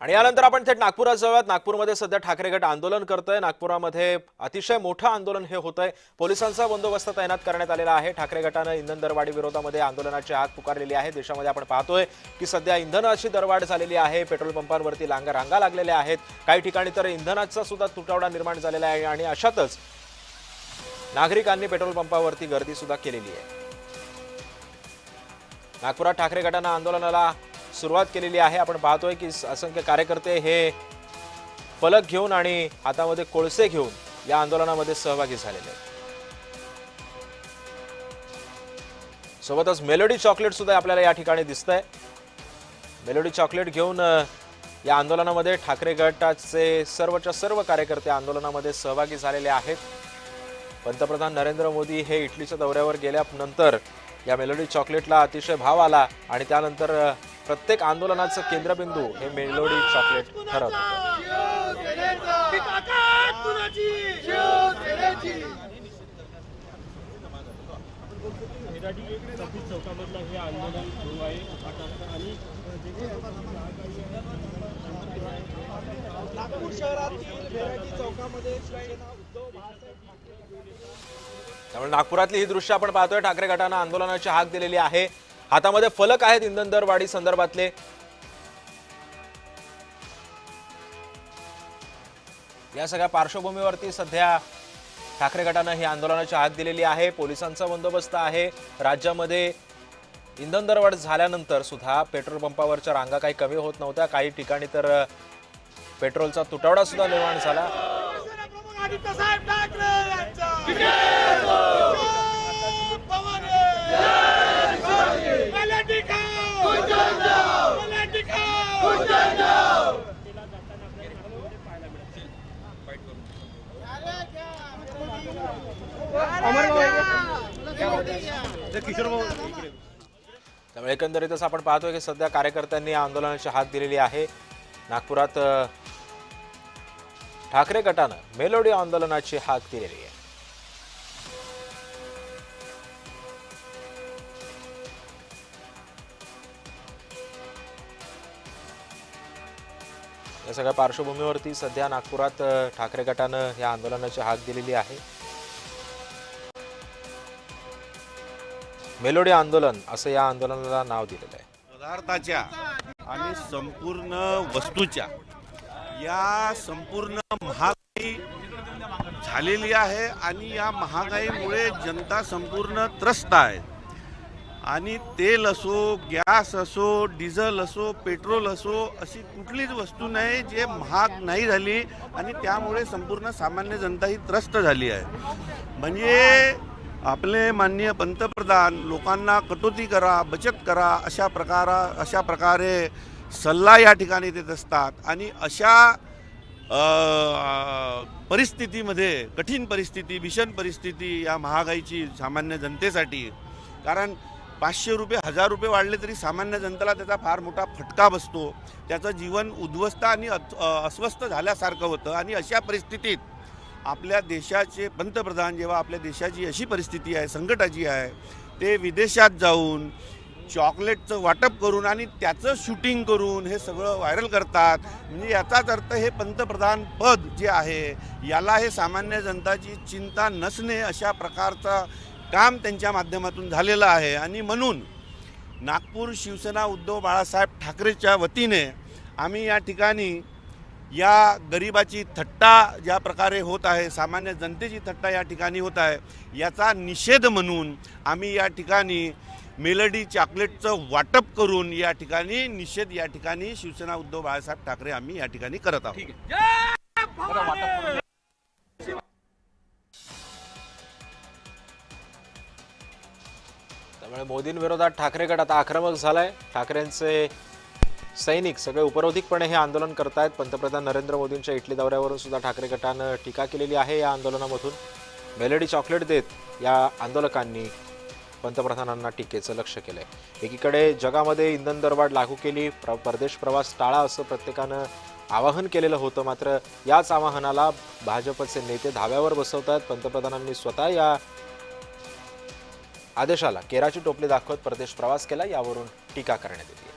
आणि यानंतर आपण थेट नागपुरात जाऊयात। नागपूरमध्ये सध्या ठाकरे गट आंदोलन करतोय। नागपुरामध्ये अतिशय मोठं आंदोलन हे होतंय। पोलिसांचा बंदोबस्त तैनात करण्यात आलेला आहे। ठाकरे गटाने इंधन दरवाढी विरोधामध्ये आंदोलनाची हाक पुकारलेली आहे। देशामध्ये आपण पाहतोय की सध्या इंधनाची दरवाढ झालेली आहे। पेट्रोल पंपांवरती रांगा लागलेल्या आहेत। काही ठिकाणी तर इंधनाचा सुद्धा तुटवडा निर्माण झालेला आहे आणि अशातच नागरिकांनी पेट्रोल पंपावरती गर्दी सुद्धा केलेली आहे। नागपुरात ठाकरे गटाने आंदोलनाला सुरुवात केलेली आहे। आपण पाहतोय की असंख्य कार्यकर्ते हे फलक घेऊन आणि हातामध्ये कोळसे घेऊन या आंदोलनामध्ये सहभागी झालेले आहेत। सोबतच मेलोडी चॉकलेट सुद्धा आपल्याला या ठिकाणी दिसतंय। मेलोडी चॉकलेट घेऊन या आंदोलनामध्ये ठाकरे गटाचे सर्वच्या सर्व कार्यकर्ते आंदोलनामध्ये सहभागी झालेले आहेत। पंतप्रधान नरेंद्र मोदी हे इटलीच्या दौऱ्यावर गेल्यानंतर या मेलोडी चॉकलेटला अतिशय भाव आला आणि त्यानंतर प्रत्येक आंदोलनाचं केंद्रबिंदू हे मेलोडी चॉकलेट ठरत होतं। त्यामुळे नागपुरातली ही दृश्य आपण पाहतोय। ठाकरे गटाने आंदोलनाची हाक दिलेली आहे। हातामध्ये फलक आहेत इंधन दरवाढी संदर्भातले। या सगळ्या पार्श्वभूमीवरती सध्या ठाकरे गटाने ही आंदोलनाची हाक दिलेली आहे। पोलिसांचा बंदोबस्त आहे। राज्यामध्ये इंधन दरवाढ झाल्यानंतर सुद्धा पेट्रोल पंपावरच्या रांगा काही कमी होत नव्हत्या। काही ठिकाणी तर पेट्रोलचा तुटवडा सुद्धा निर्माण झाला। त्यामुळे एकंदरीतच आपण पाहतोय की सध्या कार्यकर्त्यांनी आंदोलनाची हाक दिलेली आहे। नागपुरात ठाकरे गटाने मेलोडी आंदोलनाची हाक दिलेली आहे। या सगळ्या पार्श्वभूमीवरती सध्या नागपुरात ठाकरे गटाने या आंदोलनाची हाक दिलेली आहे। मेलोडी आंदोलन असं या आंदोलनाला नाव दिलेलं आहे। पदार्थाच्या आणि संपूर्ण वस्तूच्या या संपूर्ण महागाई झालेली आहे आणि या महागाईमुळे जनता संपूर्ण त्रस्त आहे। आणि तेल असो, गॅस असो, डिझेल असो, पेट्रोल असो, अशी कुठलीच वस्तू नाही जे महाग नाही झाली आणि त्यामुळे संपूर्ण सामान्य जनता ही त्रस्त झाली आहे। म्हणजे आपले माननीय पंतप्रधान लोकांना कटौती करा, बचत करा अशा प्रकारे सल्ला या ठिकाणी देत असतात। आणि अशा परिस्थितीमध्ये कठीण परिस्थिती, भीषण परिस्थिती या महागाईची सामान्य जनतेसाठी, कारण 500 रुपये 1000 रुपये वाढले तरी सामान्य जनतेला त्याचा फार मोठा फटका बसतो। त्याचं जीवन उद्ध्वस्त आणि अस्वस्थ झाल्यासारखं होतं। आणि अशा परिस्थितीत आपल्या देशाचे पंतप्रधान जेव्हा आपल्या देशाची अशी परिस्थिती आहे, संकटाची आहे, ते विदेशात जाऊन चॉकलेटचं वाटप करून आणि त्याचं शूटिंग करून हे सगळं व्हायरल करतात। म्हणजे याचाच अर्थ हे पंतप्रधान पद जे आहे याला हे सामान्य जनताची चिंता नसणे अशा प्रकारचं काम त्यांच्या माध्यमातून झालेलं आहे। आणि म्हणून नागपूर शिवसेना उद्धव बाळासाहेब ठाकरेच्या वतीने आम्ही या ठिकाणी या गरिबाची थट्टा ज्या प्रकारे होत आहे, सामान्य जनतेची थट्टा या ठिकाणी होत आहे, याचा निषेध म्हणून आम्ही या ठिकाणी मेलोडी चॉकलेटचं वाटप करून या ठिकाणी निषेध या ठिकाणी शिवसेना उद्धव बाळासाहेब ठाकरे आम्ही या ठिकाणी करत आहोत। त्यामुळे मोदींविरोधात ठाकरे गट आता आक्रमक झालाय। ठाकरेंचे सैनिक सगळे उपरोधिकपणे हे आंदोलन करतायत। पंतप्रधान नरेंद्र मोदींच्या इटली दौऱ्यावरून सुद्धा ठाकरे गटाने टीका केलेली आहे। या आंदोलनामधून मेलोडी चॉकलेट देत या आंदोलकांनी पंतप्रधानांना टीकेचं लक्ष केलंय। एकीकडे जगामध्ये इंधन दरवाढ लागू केली, परदेश प्रवास टाळा असं प्रत्येकानं आवाहन केलेलं होतं। मात्र याच आवाहनाला भाजपचे नेते धाब्यावर बसवतात। पंतप्रधानांनी स्वतः या आदेशाला केराची टोपली दाखवत परदेश प्रवास केला, यावरून टीका करण्यात येते।